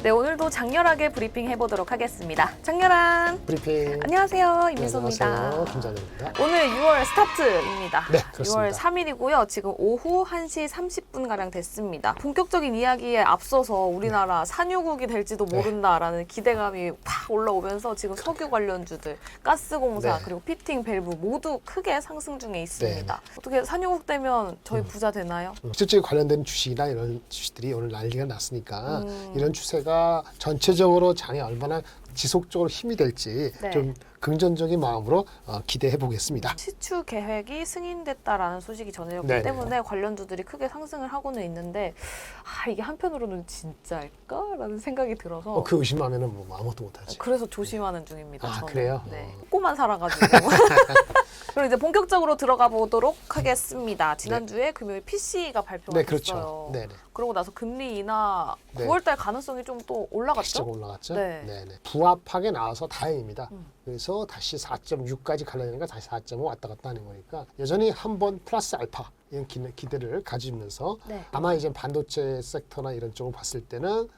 네, 오늘도 장렬하게 브리핑 해보도록 하겠습니다. 장렬한 브리핑. 안녕하세요, 임민소입니다. 안녕하세요, 김장현입니다. 오늘 6월 스타트입니다. 네, 그렇습니다. 6월 3일이고요. 지금 오후 1시 30분가량 됐습니다. 본격적인 이야기에 앞서서 우리나라 산유국이 될지도 모른다라는 기대감이 팍 올라오면서 지금 석유 관련주들, 가스공사, 네. 그리고 피팅, 밸브 모두 크게 상승 중에 있습니다. 네. 어떻게 산유국 되면 저희 부자 되나요? 실제 관련된 주식이나 이런 주식들이 오늘 난리가 났으니까 이런 추세가 전체적으로 장에 얼마나 지속적으로 힘이 될지 네. 좀 긍정적인 마음으로 기대해 보겠습니다. 시추 계획이 승인됐다라는 소식이 전해졌기 네네. 때문에 관련주들이 크게 상승을 하고는 있는데 이게 한편으로는 진짜일까라는 생각이 들어서 그 의심하면은 뭐 아무것도 못하지. 그래서 조심하는 중입니다. 아, 저는. 그래요? 네. 꼬만 살아가지고. 그럼 이제 본격적으로 들어가 보도록 하겠습니다. 지난주에 금요일 PC가 발표가 네, 됐어요. 그렇죠. 네네. 그러고 나서 금리 인하 네. 9월달 가능성이 좀 또 다시 올라갔죠? 좀 올라갔죠? 네. 네네. 부합하게 나와서 다행입니다. 그래서 다시 4.6까지 가려니까 다시 4.5 왔다 갔다 하는 거니까 여전히 한번 플러스 알파 이런 기대를 가지면서 네. 아마 이제 반도체 섹터나 이런 쪽을 봤을 때는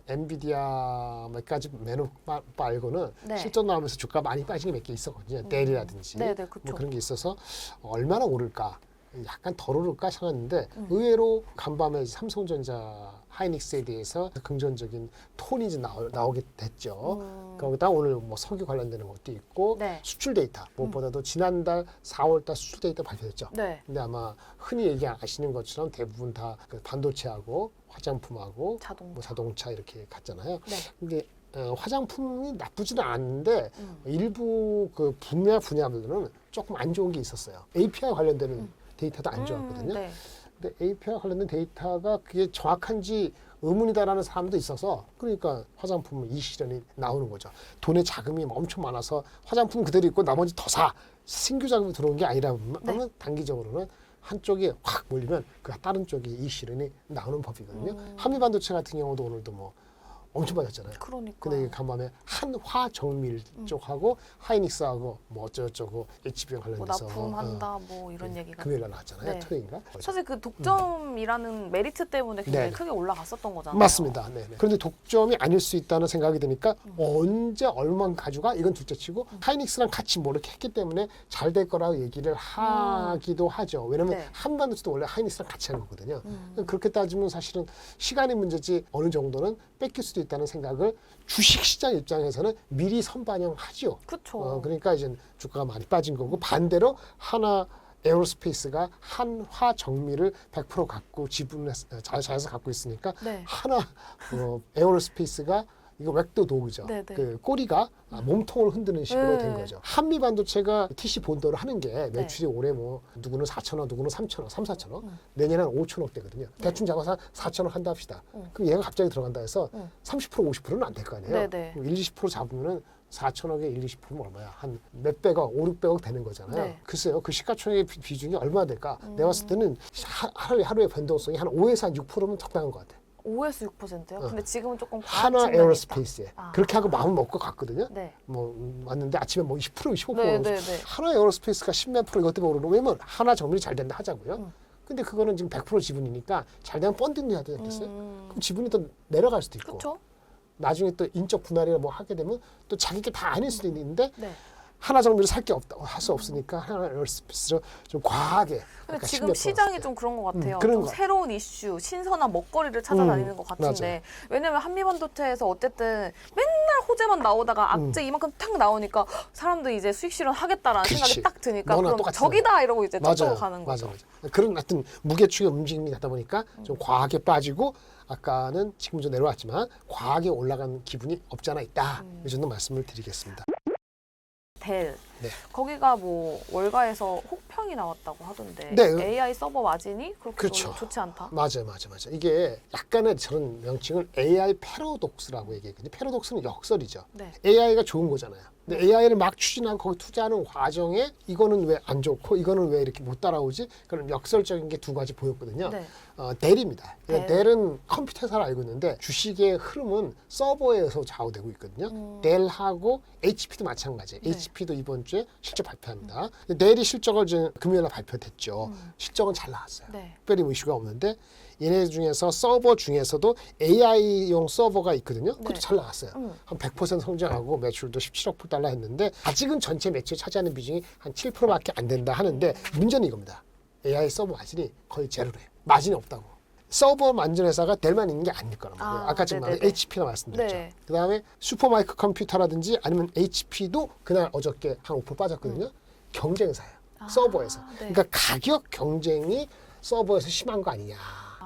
엔비디아 몇 가지 메뉴 말고는 네. 실적 나오면서 주가 많이 빠진 게 몇 개 있었거든요. 델이라든지 네, 네, 그쵸. 뭐 그런 게 있어서 얼마나 오를까 약간 덜 오를까 생각했는데 의외로 간밤에 삼성전자 하이닉스에 대해서 긍정적인 톤이 이제 나오게 됐죠. 거기다 오늘 뭐 석유 관련되는 것도 있고 네. 수출 데이터 무엇보다도 지난달 4월달 수출 데이터 발표됐죠. 네. 근데 아마 흔히 아시는 것처럼 대부분 다 그 반도체하고 화장품하고 자동차. 뭐 자동차 이렇게 갔잖아요. 네. 근데 화장품이 나쁘지는 않은데 일부 그 분야별로는 조금 안 좋은 게 있었어요. API 관련되는 데이터도 안 좋았거든요. 네. 근데 API 관련된 데이터가 그게 정확한지 의문이다라는 사람도 있어서 그러니까 화장품 이실현이 나오는 거죠. 돈에 자금이 엄청 많아서 화장품 그대로 있고 나머지 더 사. 신규 자금이 들어온 게 아니라면 네. 단기적으로는 한쪽에 확 몰리면 그 다른 쪽에 이실현이 나오는 법이거든요. 한미반도체 같은 경우도 오늘도 뭐 엄청 맞았잖아요. 그러니까. 근데 간밤에 한화정밀 쪽하고 하이닉스하고 뭐 어쩌고저쩌고 HBM 뭐 관련돼서 납품한다 뭐 이런 얘기가 금요일에 나왔잖아요. 네. 토요일인가? 사실 그 독점이라는 메리트 때문에 굉장히 네. 크게 올라갔었던 거잖아요. 맞습니다. 네. 그런데 독점이 아닐 수 있다는 생각이 드니까 언제 얼마나 가져가 이건 둘째치고 하이닉스랑 같이 뭐 이렇게 했기 때문에 잘 될 거라고 얘기를 하기도 하죠. 왜냐하면 네. 한반도체도 원래 하이닉스랑 같이 하는 거거든요. 그렇게 따지면 사실은 시간의 문제지 어느 정도는 뺏길 수도 있다는 생각을 주식시장 입장에서는 미리 선반영하죠. 그렇죠. 그러니까 이제 주가가 많이 빠진 거고 반대로 하나 에어로스페이스가 한화정밀을 100% 갖고 지분을 자회사 갖고 있으니까 네. 하나 에어로스페이스가 이거 웩도 도구죠. 네, 네. 그 꼬리가 몸통을 흔드는 식으로 네. 된 거죠. 한미 반도체가 TC 본도를 하는 게 매출이 올해 뭐 누구는 4천억, 누구는 3천억, 3, 4천억, 내년에는 5천억 되거든요. 대충 잡아서 4천억 한다 합시다. 그럼 얘가 갑자기 들어간다 해서 30% 50%는 안 될 거 아니에요. 네, 네. 1, 20% 잡으면은 4천억에 1, 20%면 얼마야? 한 몇 백억, 5, 600억 되는 거잖아요. 네. 글쎄요, 그 시가총액 비중이 얼마나 될까? 내가 봤을 때는 하루의 변동성이 한 5에서 한 6%면 적당한 것 같아요. 5에서 6%요? 근데 지금은 조금 과한 하나 측면이 에어로스페이스에 있다. 그렇게 하고 마음 먹고 갔거든요. 네. 뭐 왔는데 아침에 뭐 20% 25% 네, 오르면서 네, 네. 하나 에어로스페이스가 10몇 프로 이것 때문에 오르는 왜냐면 하나 정밀이 잘 된다 하자고요. 근데 그거는 지금 100% 지분이니까 잘 되면 펀딩도 해야 되지 않겠어요? 그럼 지분이 또 내려갈 수도 있고 그렇죠. 나중에 또 인적 분할이나 뭐 하게 되면 또 자기게 다 아닐 수도 있는데 네. 하나 정밀을 살 게 없다 할 수 없으니까 하나 에어로스페이스로 좀 과하게 근데 약간 지금 10몇 시장이 프로 좀 그런 것 같아요. 그런 좀 것 새로운 이슈, 신선한 먹거리를 찾아다니는 것 같은데 왜냐면 한미반도체에서 어쨌든 맨날 호재만 나오다가 악재 이만큼 탁 나오니까 사람들이 이제 수익 실현하겠다라는 그렇지. 생각이 딱 드니까 너나 그럼 똑같잖아요. 적이다 이러고 이제 맞아요. 저쪽으로 가는 거죠. 맞아. 그런 하여튼 무게축의 움직임이 나다 보니까 좀 과하게 빠지고 아까는 지금 좀 내려왔지만 과하게 올라간 기분이 없지 않아 있다. 이 정도 말씀을 드리겠습니다. 델. 네. 거기가 뭐 월가에서 혹평이 나왔다고 하던데 네. AI 서버 마진이 그렇게 그렇죠. 별로 좋지 않다. 맞아요. 이게 약간의 저런 명칭을 AI 패러독스라고 얘기했거든요. 패러독스는 역설이죠. 네. AI가 좋은 거잖아요. 근데 AI를 막 추진하고 거기 투자하는 과정에 이거는 왜 안 좋고 이거는 왜 이렇게 못 따라오지? 그런 역설적인 게 두 가지 보였거든요. 네. 델입니다. 델. 델은 컴퓨터 회사를 알고 있는데 주식의 흐름은 서버에서 좌우되고 있거든요. 델하고 HP도 마찬가지예요. 네. HP도 이번 주에 실적 발표합니다. 델이 실적을 금요일에 발표됐죠. 실적은 잘 나왔어요. 네. 특별히 뭐 이슈가 없는데 얘네 중에서 서버 중에서도 AI용 서버가 있거든요. 그것도 네. 잘 나갔어요. 한 100% 성장하고 매출도 17억 달러 했는데 아직은 전체 매출 차지하는 비중이 한 7%밖에 안 된다 하는데 문제는 이겁니다. AI 서버 마진이 거의 제로래요. 마진이 없다고. 서버 만드는 회사가 델만 있는 게 아닐 거란 말이에요. 아까 지금 말한 네네네. HP나 말씀드렸죠. 네. 그다음에 슈퍼마이크 컴퓨터라든지 아니면 HP도 그날 어저께 한 5% 빠졌거든요. 경쟁사예요. 서버에서. 네. 그러니까 가격 경쟁이 서버에서 심한 거 아니냐.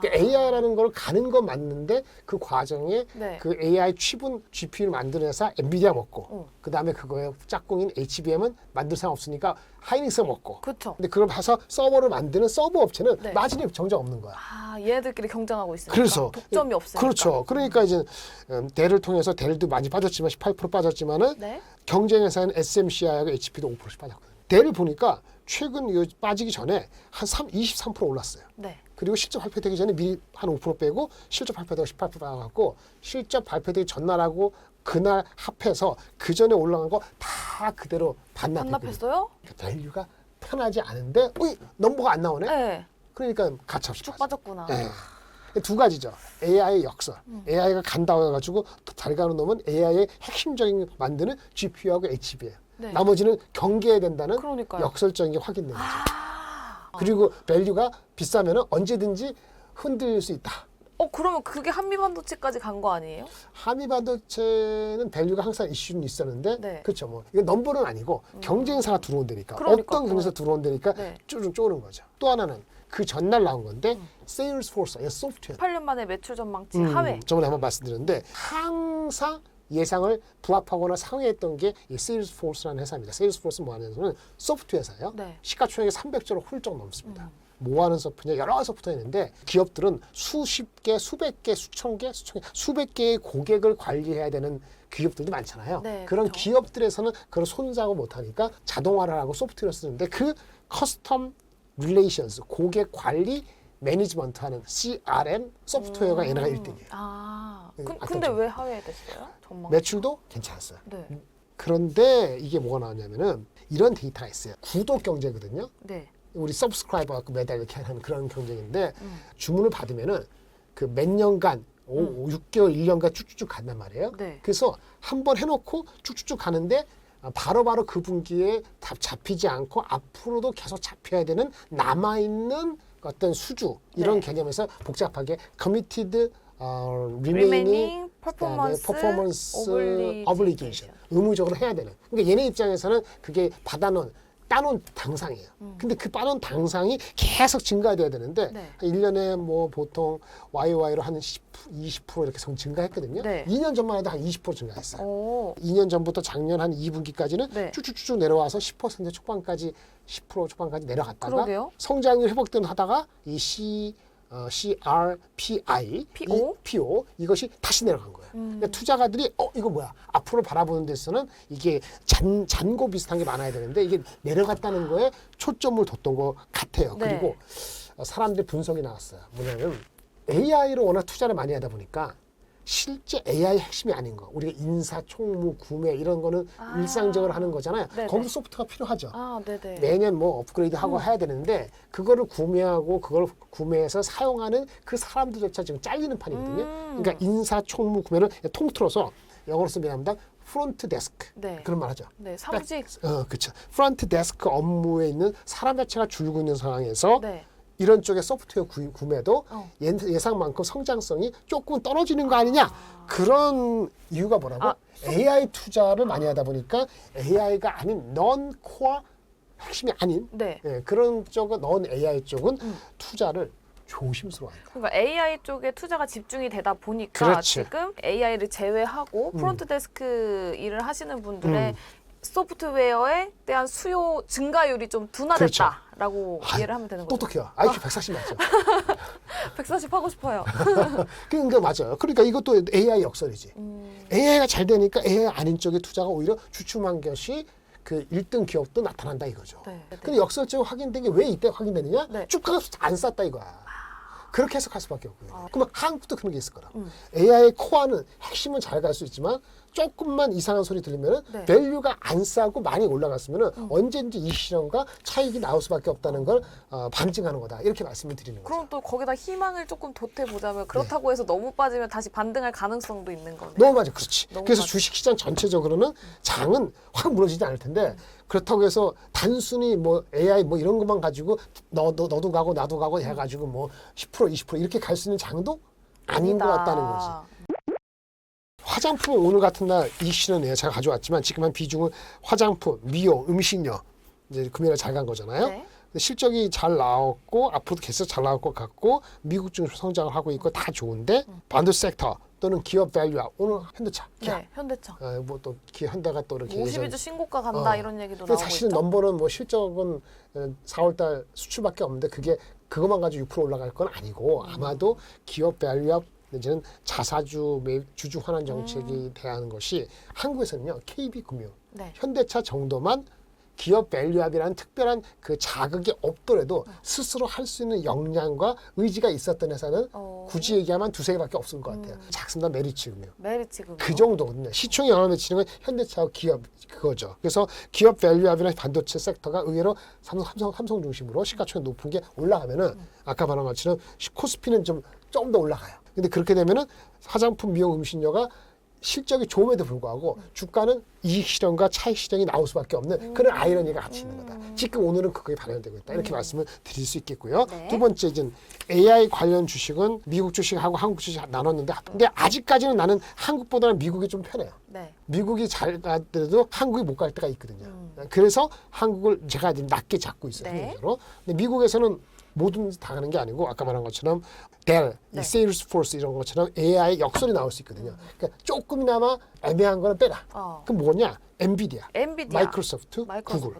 그러니까 AI라는 걸 가는 건 맞는데 그 과정에 네. 그 AI 칩은 GPU를 만드는 회사 엔비디아 먹고 그다음에 그거에 짝꿍인 HBM은 만들 사람 없으니까 하이닉스 먹고 그렇죠. 근데 그걸 봐서 서버를 만드는 서버 업체는 네. 마진이 정작 없는 거야. 얘네들끼리 경쟁하고 있으니까 그래서 독점이 없으니까. 그렇죠. 그러니까 이제 델을 통해서 델도 많이 빠졌지만 18% 빠졌지만은 네. 경쟁 회사인 SMCI하고 HP도 5%씩 빠졌거든요. 델을 보니까 최근 요 빠지기 전에 한 23% 올랐어요. 네. 그리고 실적 발표되기 전에 미리 한 5% 빼고 실적 발표되고 18% 빠져갖고 실적 발표되기 전날하고 그날 합해서 그 전에 올라간 거 다 그대로 반납했거든요. 반납했어요? 밸류가 편하지 않은데 넘버가 안 나오네. 네. 그러니까 가차없이 쭉 빠져. 빠졌구나. 네. 두 가지죠. AI의 역설. AI가 간다고 해가지고 잘 가는 놈은 AI의 핵심적인 만드는 GPU하고 HBM. 네. 나머지는 경계해야 된다는 그러니까요. 역설적인 게 확인된 거죠. 그리고 밸류가 비싸면 언제든지 흔들릴 수 있다. 그러면 그게 한미반도체까지 간 거 아니에요? 한미반도체는 밸류가 항상 이슈는 있었는데 네. 그렇죠. 뭐 이건 넘버는 아니고 경쟁사가 들어온다니까. 그러니까, 어떤 경쟁사 들어온다니까 네. 쪼는 거죠. 또 하나는 그 전날 나온 건데 세일스포스, 이 소프트웨어. 8년 만에 매출 전망치 하회. 저번에 한번 말씀드렸는데 항상 예상을 부합하거나 상회했던 게 이 세일스포스라는 회사입니다. 세일스포스는 뭐 하냐면 소프트웨어 회사예요. 네. 시가총액이 300조로 훌쩍 넘습니다. 뭐 하는 소프트웨어 여러 소프트웨어 있는데 기업들은 수십 개, 수백 개, 수천 개, 수백 개의 고객을 관리해야 되는 기업들도 많잖아요. 네, 그런 그렇죠. 기업들에서는 그걸 손상을 못하니까 자동화를 하고 소프트웨어를 쓰는데 그 커스텀 릴레이션스, 고객 관리 매니지먼트 하는 CRM 소프트웨어가 얘네가 1등이에요. 근데 왜 하회됐어요? 전망. 매출도 괜찮았어요. 네. 그런데 이게 뭐가 나왔냐면은 이런 데이터가 있어요. 구독 경제거든요. 네. 우리 서브스크라이버 갖고 매달 이렇게 하는 그런 경쟁인데 주문을 받으면은 그 몇 년간 6개월, 1년간 쭉쭉쭉 간단 말이에요. 네. 그래서 한 번 해놓고 쭉쭉쭉 가는데 바로바로 그 분기에 잡히지 않고 앞으로도 계속 잡혀야 되는 남아있는 어떤 수주 이런 네. 개념에서 복잡하게 committed remaining 그다음에 performance obligation 의무적으로 해야 되는. 그러니까 얘네 입장에서는 그게 따놓은 당상이에요. 근데 그 따놓은 당상이 계속 증가돼야 되는데 네. 한 1년에 뭐 보통 YOY로 한 20% 이렇게 증가했거든요. 네. 2년 전만 해도 한 20% 증가했어요. 오. 2년 전부터 작년 한 2분기까지는 네. 쭉쭉쭉 내려와서 10% 초반까지 10% 초반까지 내려갔다가 그러게요. 성장률 회복된 하다가 이 CRPI, PO 이것이 다시 내려간 거예요. 그러니까 투자가들이 이거 뭐야? 앞으로 바라보는 데서는 이게 잔고 비슷한 게 많아야 되는데 이게 내려갔다는 거에 초점을 뒀던 것 같아요. 네. 그리고 사람들 분석이 나왔어요. 뭐냐면 AI로 워낙 투자를 많이 하다 보니까 실제 AI 핵심이 아닌 거. 우리가 인사, 총무, 구매 이런 거는 일상적으로 하는 거잖아요. 네네. 거기서 소프트가 필요하죠. 네네. 매년 뭐 업그레이드하고 해야 되는데 그거를 구매하고 그걸 구매해서 사용하는 그 사람들조차 지금 잘리는 판이거든요. 그러니까 인사, 총무, 구매는 통틀어서 영어로 쓰면 미안합니다. 프론트 데스크 네. 그런 말 하죠. 네, 사무직. 그렇죠. 프론트 데스크 업무에 있는 사람 자체가 줄고 있는 상황에서 네. 이런 쪽의 소프트웨어 구매도 예상만큼 성장성이 조금 떨어지는 거 아니냐. 그런 이유가 뭐라고? AI 투자를 많이 하다 보니까 AI가 아닌 non-core 핵심이 아닌 네. 그런 쪽은 non-AI 쪽은 투자를 조심스러워한다. 그러니까 AI 쪽에 투자가 집중이 되다 보니까 그렇지. 지금 AI를 제외하고 프론트 데스크 일을 하시는 분들의 소프트웨어에 대한 수요 증가율이 좀 둔화됐다라고 이해를 하면 되는 거죠. 똑똑해요. IQ 140 맞죠? 140 하고 싶어요. 그러니까 맞아요. 그러니까 이것도 AI 역설이지. AI가 잘 되니까 AI 아닌 쪽의 투자가 오히려 주춤한 것이 그 1등 기업도 나타난다 이거죠. 네. 근데 역설적으로 확인된 게 왜 이때 확인되느냐? 네. 주가가 안 쌌다 이거야. 그렇게 해석할 수밖에 없거든요. 그러면 한국도 그런 게 있을 거라. AI의 코어는 핵심은 잘 갈 수 있지만 조금만 이상한 소리 들리면은 네. 밸류가 안 싸고 많이 올라갔으면은 언제든지 이 시장과 차익이 나올 수밖에 없다는 걸 반증하는 거다. 이렇게 말씀을 드리는 거죠. 그럼 또 거기다 희망을 조금 덧해보자면 그렇다고 해서 너무 빠지면 다시 반등할 가능성도 있는 거네요. 너무 맞아, 그렇지. 너무 그래서 맞아. 주식시장 전체적으로는 장은 확 무너지지 않을 텐데 그렇다고 해서 단순히 뭐 AI 뭐 이런 것만 가지고 너도 가고 나도 가고 해가지고 뭐 10% 20% 이렇게 갈 수 있는 장도 아닌 것 같다는 거지. 화장품 오늘 같은 날 이슈는 제가 가져왔지만 지금 한 비중은 화장품, 미용, 음식료 이제 금요일에 잘 간 거잖아요. 네. 근데 실적이 잘 나왔고 앞으로도 계속 잘 나올 것 같고 미국 중에서 성장을 하고 있고 다 좋은데 반도체 섹터 또는 기업 밸류업 오늘 현대차, 기아, 네, 현대차. 뭐 또 기아 현대가 또 이렇게 52주 신고가 간다 이런 얘기도 근데 나오고 사실은 있죠. 넘버는 뭐 실적은 4월달 수출밖에 없는데 그게 그것만 가지고 6% 올라갈 건 아니고 아마도 기업 밸류업 이제는 자사주 주주 환원 정책이 대하는 것이 한국에서는요 KB금융, 네. 현대차 정도만 기업 밸류업이라는 특별한 그 자극이 없더라도 스스로 할 수 있는 역량과 의지가 있었던 회사는 굳이 얘기하면 두세 개밖에 없을 것 같아요. 작습니다 메리츠금융. 메리츠금. 그 정도거든요. 시총에 영향을 미치는 건 현대차와 기업 그거죠. 그래서 기업 밸류업이나 반도체 섹터가 의외로 삼성 중심으로 시가총액 높은 게 올라가면은 아까 말한 것처럼 코스피는 좀 더 올라가요. 근데 그렇게 되면은 화장품, 미용, 음식료가 실적이 좋음에도 불구하고 주가는 이익 실현과 차익 실현이 나올 수밖에 없는 그런 아이러니가 같이 있는 거다. 지금 오늘은 그게 발현되고 있다. 이렇게 말씀을 드릴 수 있겠고요. 네. 두 번째 이제 AI 관련 주식은 미국 주식하고 한국 주식 나눴는데 근데 아직까지는 나는 한국보다는 미국이 좀 편해요. 네. 미국이 잘 가더라도 한국이 못 갈 때가 있거든요. 그래서 한국을 제가 지금 낮게 잡고 있어요. 네. 현재로. 근데 미국에서는 뭐든지 다 가는 게 아니고 아까 말한 것처럼 델, 네. 이 세일스포스 이런 것처럼 AI 역설이 나올 수 있거든요. 그러니까 조금이나마 애매한 거는 빼라. 그럼 뭐냐? 엔비디아, 마이크로소프트, 구글.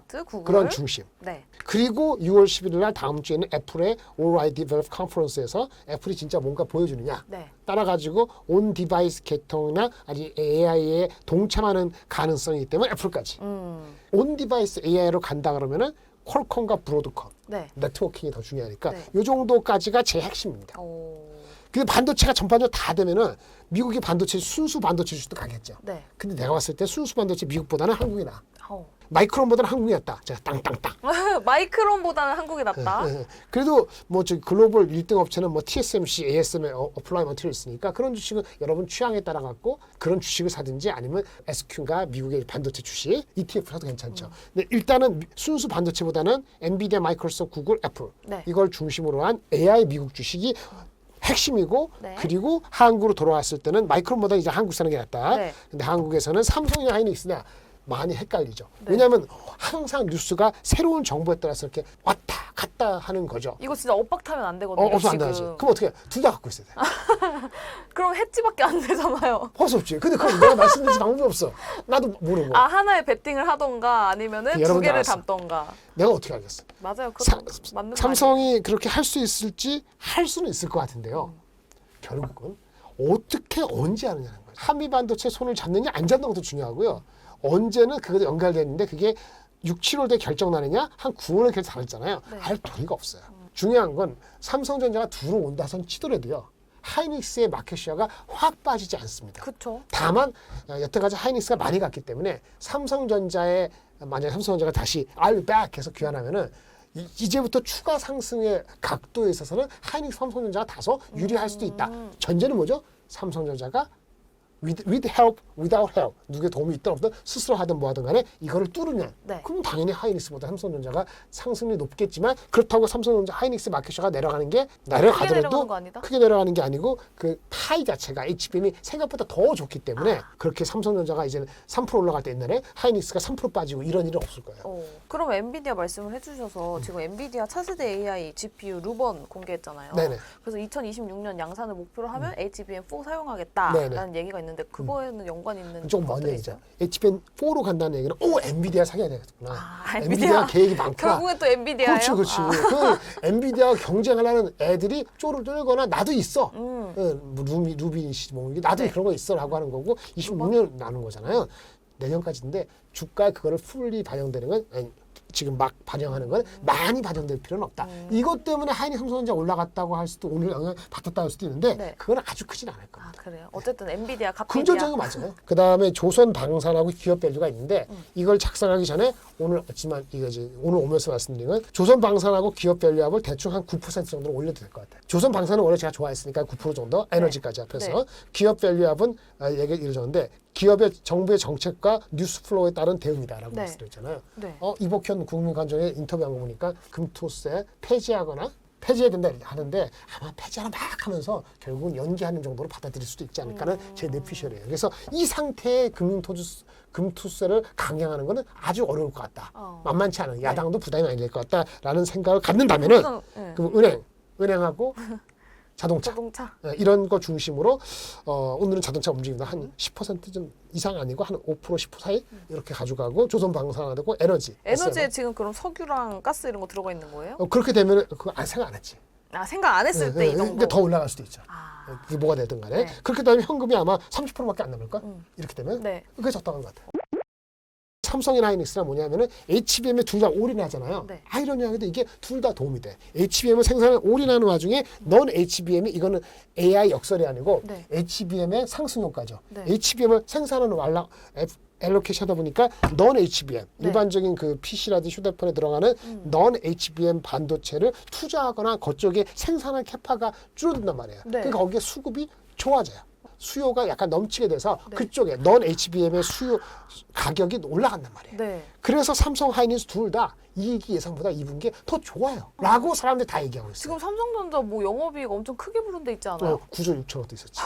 그런 중심. 네. 그리고 6월 11일 날 다음 주에는 애플의 All I Develop 컨퍼런스에서 애플이 진짜 뭔가 보여주느냐. 네. 따라가지고 온 디바이스 계통이나 아니 AI에 동참하는 가능성이기 때문에 애플까지. 온 디바이스 AI로 간다 그러면은 퀄컴과 브로드컴. 네. 네트워킹이 더 중요하니까 네. 이 정도까지가 제 핵심입니다. 근데 반도체가 전반적으로 다 되면은 미국이 반도체 순수 반도체 주식도 가겠죠. 네. 근데 내가 봤을 때 순수 반도체 미국보다는 한국이 나. 어. 마이크론보다는 한국이 낫다. 제가 땅땅땅. 마이크론보다는 한국이 낫다. 그래도 뭐 저 글로벌 1등 업체는 뭐 TSMC, ASML, 어플라이 머티리얼스니까 그런 주식은 여러분 취향에 따라 갖고 그런 주식을 사든지 아니면 SQ가 미국의 반도체 주식 ETF 사도 괜찮죠. 근데 일단은 순수 반도체보다는 엔비디아, 마이크로소프트, 구글, 애플 네. 이걸 중심으로 한 AI 미국 주식이 핵심이고 네. 그리고 한국으로 돌아왔을 때는 마이크론보다 이제 한국 사는 게 낫다. 네. 근데 한국에서는 삼성이나 하이닉스냐 많이 헷갈리죠. 네. 왜냐하면 항상 뉴스가 새로운 정보에 따라서 이렇게 왔다 갔다 하는 거죠. 이거 진짜 엇박 타면 안 되거든요. 없어 안 지금. 되지. 그럼 어떻게 해? 둘 다 갖고 있어야 돼. 그럼 해지밖에 안 되잖아요. 할수 없지. 근데 그건 내가 말씀드린 방법이 없어. 나도 모르고. 아, 하나에 베팅을 하던가 아니면은 두 여러분들 개를 알았어. 담던가. 내가 어떻게 알겠어. 맞아요. 그거 사- 맞는 삼성이 그렇게 할 수 있을지 할 수는 있을 것 같은데요. 결국은 어떻게 언제 하느냐는 거예요. 한미 반도체 손을 잡느냐 안 잡는 것도 중요하고요. 언제는 그것도 연결되는데 그게 6, 7월 때 결정 나느냐 한 9월에 결정 나잖아요. 네. 알 도리가 없어요. 중요한 건 삼성전자가 들어온다 선 치더라도요. 하이닉스의 마켓시어가 확 빠지지 않습니다. 그렇죠. 다만 여태까지 하이닉스가 많이 갔기 때문에 삼성전자에 만약에 삼성전자가 다시 I'll back 해서 귀환하면은 이제부터 추가 상승의 각도에 있어서는 하이닉스 삼성전자가 다소 유리할 수도 있다. 전제는 뭐죠? 삼성전자가 with help, without help 누구의 도움이 있든 없든 스스로 하든 뭐 하든 간에 이거를 뚫으면 네. 그럼 당연히 하이닉스보다 삼성전자가 상승률이 높겠지만 그렇다고 삼성전자 하이닉스 마켓셔가 내려가는 게 내려가는 내려가더라도 거 아니다? 크게 내려가는 게 아니고 그 파이 자체가 HBM이 생각보다 더 좋기 때문에 그렇게 삼성전자가 이제는 3% 올라갈 때 옛날에 하이닉스가 3% 빠지고 이런 일은 없을 거예요. 그럼 엔비디아 말씀을 해주셔서 지금 엔비디아 차세대 AI GPU 루번 공개했잖아요. 네네. 그래서 2026년 양산을 목표로 하면 HBM4 네네. 사용하겠다라는 얘기가 있는데 그거에는 연관이 있는 좀 먼 것들이 얘기죠. 있어요? HBM4로 간다는 얘기는 엔비디아 사야 되겠구나. 아, 엔비디아 계획이 많구나. 결국엔 또 엔비디아예요? 그렇지. 아. 그 엔비디아와 경쟁하려는 애들이 쪼를 뚫거나 나도 있어. 뭐 루비니시 뭐 이게 나도 네. 그런 거 있어라고 하는 거고 26년 나는 거잖아요. 내년까지인데 주가에 그거를 풀리 반영되는 건 아니, 지금 막 반영하는 건 많이 반영될 필요는 없다. 이것 때문에 하이닉스 삼성전자 올라갔다고 할 수도 오늘 영향을 받았다고 할 수도 있는데 네. 그건 아주 크진 않을 겁니다. 아 그래요. 어쨌든 엔비디아, 카페디아. 긍정적인 거 맞아요. 그 다음에 조선방산하고 기업밸류가 있는데 이걸 작성하기 전에 오늘 없지만 이거지 오늘 오면서 말씀드린 건 조선방산하고 기업밸류합을 대충 한 9% 정도로 올려도 될 것 같아요. 조선방산은 원래 제가 좋아했으니까 9% 정도 에너지까지 합해서 네. 기업밸류합은 얘기 이러셨는데 기업의 정부의 정책과 뉴스플로우에 따른 대응이다라고 네. 말씀드렸잖아요. 네. 이복현 국민관정에 인터뷰한 거 보니까 금토세 폐지하거나 폐지해야 된다 하는데 아마 폐지하나 막 하면서 결국은 연기하는 정도로 받아들일 수도 있지 않을까는 제 뇌피셜이에요. 그래서 이 상태의 금투세를 강행하는 거는 아주 어려울 것 같다. 만만치 않은 야당도 부담이 많이 될 것 같다라는 생각을 갖는다면은 네. 그럼 은행하고 자동차 이런 거 중심으로 오늘은 자동차 움직임도 한 10% 좀 이상 아니고 한 5% 10% 사이 이렇게 가져가고 조선방산하고 에너지에 에너지에 지금 그럼 석유랑 가스 이런 거 들어가 있는 거예요? 그렇게 되면 그거 생각 안 했지. 아 생각 안 했을 때 이 정도. 근데 더 올라갈 수도 있죠. 아. 그게 뭐가 되든 간에 네. 그렇게 되면 현금이 아마 30%밖에 안 남을까? 이렇게 되면 네. 그게 적당한 것 같아요. 삼성이나 하이닉스나 뭐냐면은 HBM에 둘 다 올인하잖아요. 네. 아이러니하게도 이게 둘 다 도움이 돼. HBM을 생산에 올인하는 와중에 넌 HBM이 이거는 AI 역설이 아니고 네. HBM의 상승 효과죠. 네. HBM을 생산하는 엘로케이션 하다 보니까 넌 HBM 네. 일반적인 그 PC라든지 휴대폰에 들어가는 넌 HBM 반도체를 투자하거나 그쪽에 생산할 캐파가 줄어든단 말이에요. 네. 그러니까 거기에 수급이 좋아져요. 수요가 약간 넘치게 돼서 네. 그쪽에 넌 HBM의 수요 가격이 올라간단 말이에요. 네. 그래서 삼성, 하이닉스 둘 다 이익이 예상보다 2분기에 더 좋아요. 라고 사람들이 다 얘기하고 있어요. 지금 삼성전자 뭐 영업이익 엄청 크게 부른 데 있지 않아요? 9조 6천억도 있었지.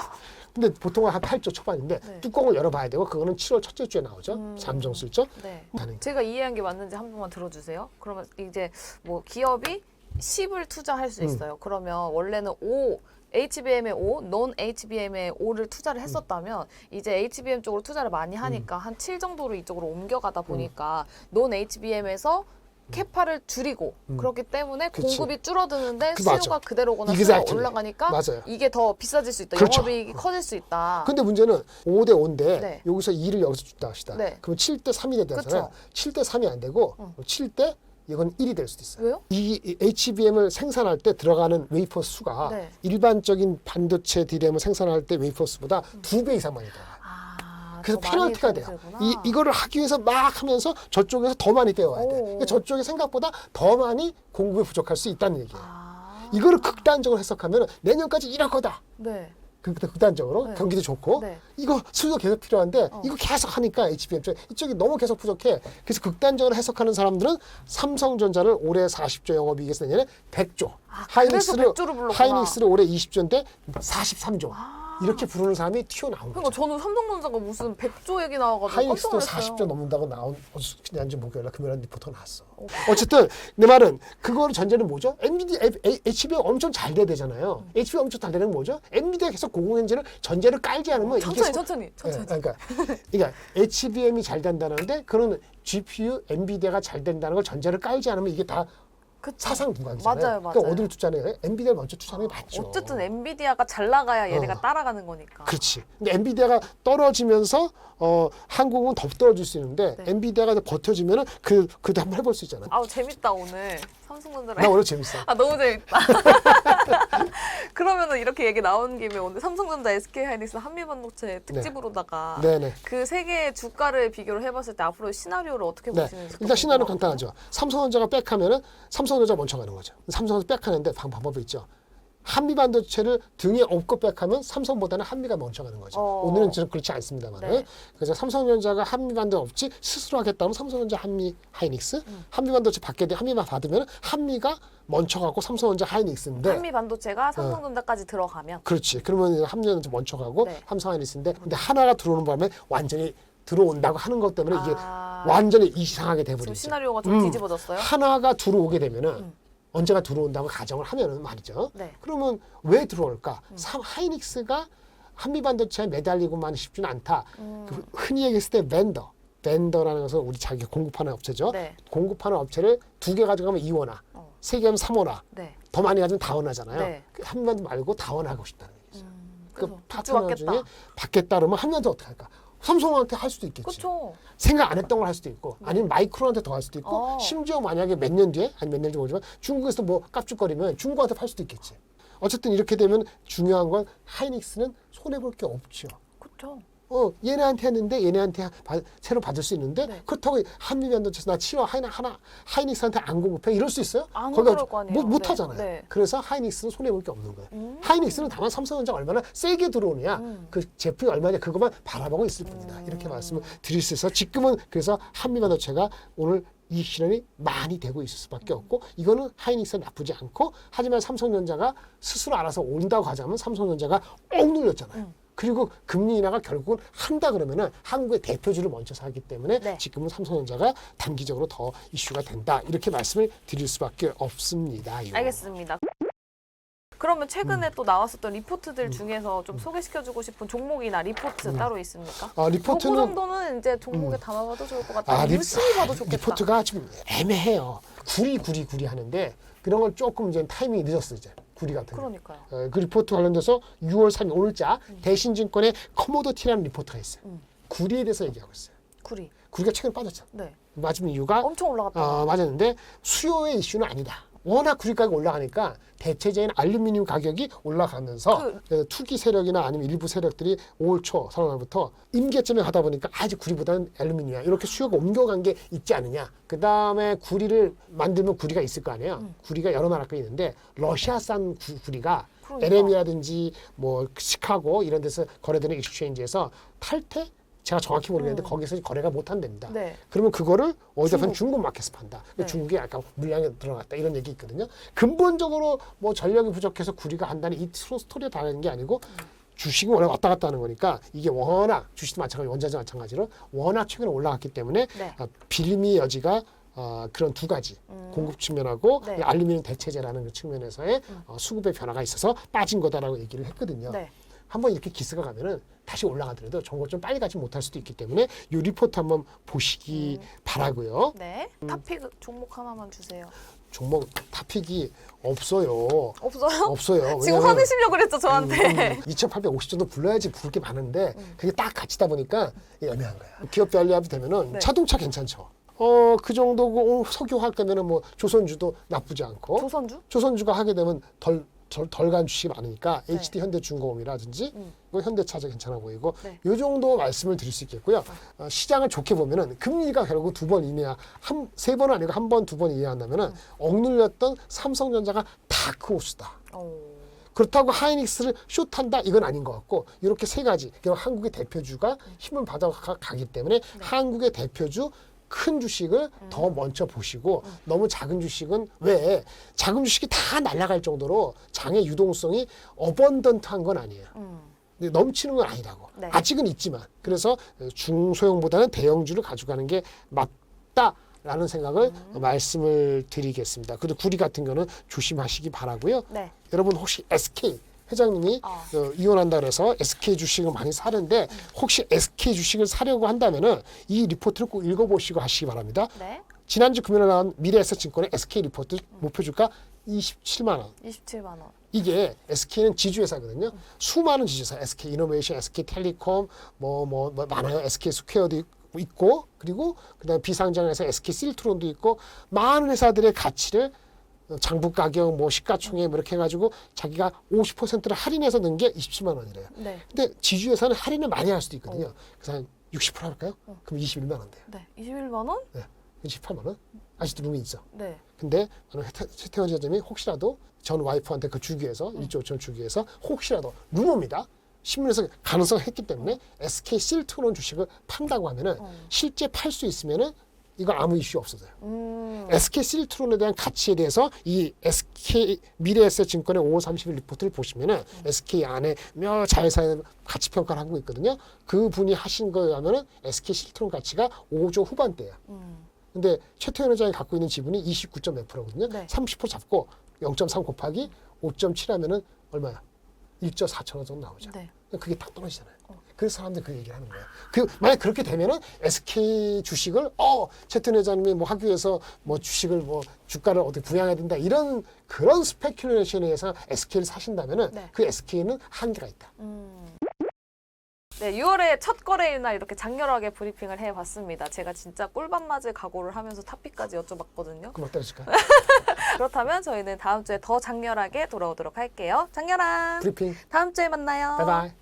근데 보통은 한 8조 초반인데 네. 뚜껑을 열어봐야 되고 그거는 7월 첫째 주에 나오죠. 잠정 실적. 네. 가는 제가 이해한 게 맞는지 한 번만 들어주세요. 그러면 이제 뭐 기업이 10을 투자할 수 있어요. 그러면 원래는 5, HBM에 5, non HBM에 5를 투자를 했었다면 이제 HBM 쪽으로 투자를 많이 하니까 한 7 정도로 이쪽으로 옮겨가다 보니까 non HBM에서 캐파를 줄이고 그렇기 때문에 그치. 공급이 줄어드는데 맞아. 수요가 그대로거나 Exactly. 수요가 올라가니까 맞아요. 이게 더 비싸질 수 있다. 그렇죠. 영업이익이 커질 수 있다. 근데 문제는 5대 5인데 네. 여기서 2를 여기서 준다 합시다. 네. 그럼 7대 3이 되잖아요. 그쵸. 7대 3이 안 되고 7대 이건 1이 될 수도 있어요. 왜요? 이 HBM을 생산할 때 들어가는 웨이퍼 수가 네. 일반적인 반도체 DRAM을 생산할 때 웨이퍼 수보다 2배 이상 많이 들어가요. 그래서 더 많이 페널티가 돼요. 들어오구나. 이거를 하기 위해서 막 하면서 저쪽에서 더 많이 떼어와야 돼. 그러니까 저쪽이 생각보다 더 많이 공급이 부족할 수 있다는 얘기예요. 이거를 극단적으로 해석하면 내년까지 이럴 거다. 네. 극단적으로 네. 경기도 좋고 네. 이거 수요가 계속 필요한데 이거 계속 하니까 HBM 쪽 이쪽이 너무 계속 부족해. 그래서 극단적으로 해석하는 사람들은 삼성전자를 올해 40조 영업이익에서 내년에 100조, 그래서 100조를 불렀구나. 하이닉스를 올해 20조인데 43조 이렇게 부르는 사람이 튀어나온 거죠. 그러니까 저는 삼성전자가 무슨 100조 얘기 나와가지고 깜짝 하이닉스도 놀랐어요. 40조 넘는다고 나온 지난주 목요일날 금요일 리포트가 나왔어. 어쨌든 내 말은 그거를 전제는 뭐죠? HBM 엄청 잘 돼야 되잖아요. HBM 엄청 잘 되는 건 뭐죠? 엔비디아 계속 공공엔진을 전제를 깔지 않으면 천천히. 그러니까 HBM이 잘 된다는데 그런 GPU 엔비디아가 잘 된다는 걸 전제를 깔지 않으면 이게 다 그쵸. 사상 분광이잖아요. 맞아요. 그러니까 어디를 투자하는 엔비디아를 먼저 투자하는 게 맞죠. 어쨌든 엔비디아가 잘 나가야 얘네가 따라가는 거니까. 그렇지. 근데 엔비디아가 떨어지면서 한국은 더 떨어질 수 있는데 네. 엔비디아가 버텨주면은 그도 한번 해볼 수 있잖아. 아우 재밌다 오늘 삼성전자랑. 나 오늘 재밌어. 아 너무 재밌다. 그러면은 이렇게 얘기 나온 김에 오늘 삼성전자, SK하이닉스, 한미반도체 특집으로다가 네네. 그 세 개의 주가를 비교를 해봤을 때 앞으로 시나리오를 어떻게 네. 보시는지. 일단 시나리오 간단하죠. 삼성전자가 백하면은 삼성전자 먼저 가는 거죠. 삼성전자 백하는데 방법이 있죠. 한미반도체를 등에 업고 백하면 삼성보다는 한미가 먼저 가는 거죠. 오늘은 저는 그렇지 않습니다만. 네. 그래서 삼성전자가 한미반도체 없이 스스로 하겠다면 삼성전자, 한미, 하이닉스. 한미반도체 받게 돼 한미만 받으면 한미가 먼저 가고 삼성전자, 하이닉스인데. 한미반도체가 삼성전자까지 들어가면. 그렇지. 그러면 한미전자 먼저 가고 네. 삼성, 하이닉스인데 근데 하나가 들어오는 바람에 완전히 들어온다고 하는 것 때문에 이게 아. 완전히 이상하게 지금 돼버리죠. 시나리오가 좀 뒤집어졌어요. 하나가 들어오게 되면은 언제가 들어온다고 가정을 하면은 말이죠. 네. 그러면 왜 들어올까? 하이닉스가 한미반도체에 매달리고만 싶지는 않다. 그 흔히 얘기했을 때 벤더라는 것은 우리 자기가 공급하는 업체죠. 네. 공급하는 업체를 2개 가져가면 2원화, 3개 하면 3원화, 네. 더 많이 가지면 다원하잖아요. 네. 한미반도 말고 다원하고 싶다는 얘기죠. 그 그래서 파트너 받겠다. 중에 받겠다 그러면 한미반도 어떻게 할까? 삼성한테 할 수도 있겠지. 그렇죠. 생각 안 했던 걸 할 수도 있고 아니면 마이크론한테 더 할 수도 있고 어. 심지어 만약에 몇 년 뒤에 아니 몇 년 뒤에 모르지만 중국에서 뭐 깝죽거리면 중국한테 팔 수도 있겠지. 어쨌든 이렇게 되면 중요한 건 하이닉스는 손해볼 게 없죠. 그렇죠. 얘네한테 했는데 얘네한테 새로 받을 수 있는데 네. 그렇다고 한미반도체에서 나 치워 하이닉스한테 안 공급해 이럴 수 있어요? 안 거기가 그럴 거 아니에요. 못 네. 하잖아요. 네. 그래서 하이닉스는 손해볼 게 없는 거예요. 하이닉스는 다만 삼성전자가 얼마나 세게 들어오느냐 그 제품이 얼마냐 그것만 바라보고 있을 뿐이다. 이렇게 말씀을 드릴 수 있어서 지금은 그래서 한미반도체가 오늘 이익 실현이 많이 되고 있을 수밖에 없고 이거는 하이닉스는 나쁘지 않고 하지만 삼성전자가 스스로 알아서 온다고 하자면 삼성전자가 억눌렸잖아요. 그리고 금리 인하가 결국은 한다 그러면은 한국의 대표주를 먼저 사기 때문에 네. 지금은 삼성전자가 단기적으로 더 이슈가 된다 이렇게 말씀을 드릴 수밖에 없습니다. 이거. 알겠습니다. 그러면 최근에 또 나왔었던 리포트들 중에서 좀 소개시켜주고 싶은 종목이나 리포트 따로 있습니까? 그 리포트는 정도는 이제 종목에 담아봐도 좋을 것 같아요. 유심히 봐도 좋겠다. 리포트가 좀 애매해요. 구리 하는데 그런 걸 조금 이제 타이밍이 늦었어 이제. 구리 같은 거. 그러니까요. 그 리포트 관련돼서 6월 3일 오늘자 대신증권의 커모더티라는 리포트가 있어요. 구리에 대해서 얘기하고 있어요. 구리가 최근에 빠졌죠. 네. 맞은 이유가 엄청 올라갔다. 맞았는데 수요의 이슈는 아니다. 워낙 구리 가격이 올라가니까 대체재인 알루미늄 가격이 올라가면서 투기 세력이나 아니면 일부 세력들이 5월 초 설날부터 임계점에 가다 보니까 아직 구리보다는 알루미늄이야. 이렇게 수요가 옮겨간 게 있지 않느냐. 그다음에 구리를 만들면 구리가 있을 거 아니에요. 구리가 여러 나라가 있는데 러시아산 구리가 그러니까. LM이라든지 뭐 시카고 이런 데서 거래되는 익스체인지에서 탈퇴? 제가 정확히 모르겠는데 거기서 거래가 못 한답니다. 네. 그러면 그거를 어디다 파면 중국 마켓에서 판다. 네. 중국에 약간 물량이 들어갔다 이런 얘기 있거든요. 근본적으로 뭐 전력이 부족해서 구리가 한다는 이 스토리가 다른 게 아니고 주식은 워낙 왔다 갔다 하는 거니까 이게 워낙 주식도 마찬가지 원자재 마찬가지로 워낙 최근에 올라갔기 때문에 네. 빌미 여지가 그런 두 가지 공급 측면하고 네. 알루미늄 대체재라는 그 측면에서의 수급의 변화가 있어서 빠진 거다라고 얘기를 했거든요. 네. 한번 이렇게 기스가 가면은 다시 올라가더라도 정보 좀 빨리 가지 못할 수도 있기 때문에 이 리포트 한번 보시기 바라고요. 네. 탑픽 종목 하나만 주세요. 종목 탑픽이 없어요. 없어요? 없어요. 지금 왜냐면 화내시려고 그랬죠, 저한테. 2,850 정도 불러야지 부를 게 많은데 그게 딱 갇히다 보니까 애매한 거야. 기업 별리합이 되면은 네. 자동차 괜찮죠. 그 정도고 석유화학 되면은 뭐 조선주도 나쁘지 않고 조선주가 하게 되면 덜 간 주식이 많으니까 네. HD 현대중공업이라든지 현대차도 괜찮아 보이고 네. 이 정도 말씀을 드릴 수 있겠고요. 시장을 좋게 보면은 금리가 결국 두 번 이내야 세 번은 아니고 한 번, 두 번 이내한다면은 억눌렸던 삼성전자가 다크호스다. 그렇다고 하이닉스를 숏한다 이건 아닌 것 같고 이렇게 세 가지 한국의 대표주가 힘을 받아가기 때문에 한국의 대표주 큰 주식을 더 먼저 보시고 너무 작은 주식은 왜 작은 주식이 다 날아갈 정도로 장의 유동성이 어번던트한 건 아니에요. 근데 넘치는 건 아니라고. 네. 아직은 있지만 그래서 중소형보다는 대형주를 가져가는 게 맞다라는 생각을 말씀을 드리겠습니다. 그리고 구리 같은 거는 조심하시기 바라고요. 네. 여러분 혹시 SK 회장님이 이혼한다 그래서 SK 주식을 많이 사는데 혹시 SK 주식을 사려고 한다면은 이 리포트를 꼭 읽어보시고 하시기 바랍니다. 네. 지난주 금요일에 나온 미래에셋증권의 SK 리포트 목표 주가 27만 원. 27만 원. 이게 SK는 지주회사거든요. 수많은 지주회사, SK 이노베이션, SK 텔레콤, 뭐 많아요. SK 스퀘어도 있고 그리고 그다음 비상장에서 SK 실트론도 있고 많은 회사들의 가치를 장부 가격, 뭐 시가총액 뭐 이렇게 해가지고 자기가 50%를 할인해서 넣은 게 27만 원이래요. 네. 근데 지주회사는 할인을 많이 할 수도 있거든요. 그래서 한 60% 할까요? 그럼 21만 원 돼요. 네. 21만 원? 네. 28만 원? 아직도 룸이 있어. 네. 근데 최태원 지점이 혹시라도 전 와이프한테 그 주기에서 1조 5천 주기에서 혹시라도 루머입니다. 신문에서 가능성 했기 때문에 SK 실트론 주식을 판다고 하면은 실제 팔 수 있으면은 이거 아무 이슈 없어져요. SK 실트론에 대한 가치에 대해서 이 SK 미래에셋증권의 5월 30일 리포트를 보시면은 SK 안에 몇 자회사에 가치 평가를 하고 있거든요. 그 분이 하신 거에 의하면은 SK 실트론 가치가 5조 후반대야. 근데 최태원 회장이 갖고 있는 지분이 29.몇 %거든요. 네. 30% 잡고 0.3 곱하기 5.7 하면은 얼마야? 1조 4천 원 정도 나오죠. 네. 그게 딱 떨어지잖아요. 그래서 사람들이 그 얘기를 하는 거예요. 만약 그렇게 되면은 SK 주식을 최태원 회장님이 뭐 하기 위해서 뭐 주식을 뭐 주가를 어떻게 부양해야 된다 이런 그런 스페큘레이션에 의해서 SK를 사신다면은 네. 그 SK는 한계가 있다. 네, 6월에 첫 거래일 날 이렇게 장렬하게 브리핑을 해봤습니다. 제가 진짜 꿀밤 맞을 각오를 하면서 탑픽까지 여쭤봤거든요. 그럼 어떨까? 그렇다면 저희는 다음 주에 더 장렬하게 돌아오도록 할게요. 장렬한 브리핑. 다음 주에 만나요. 바이바이.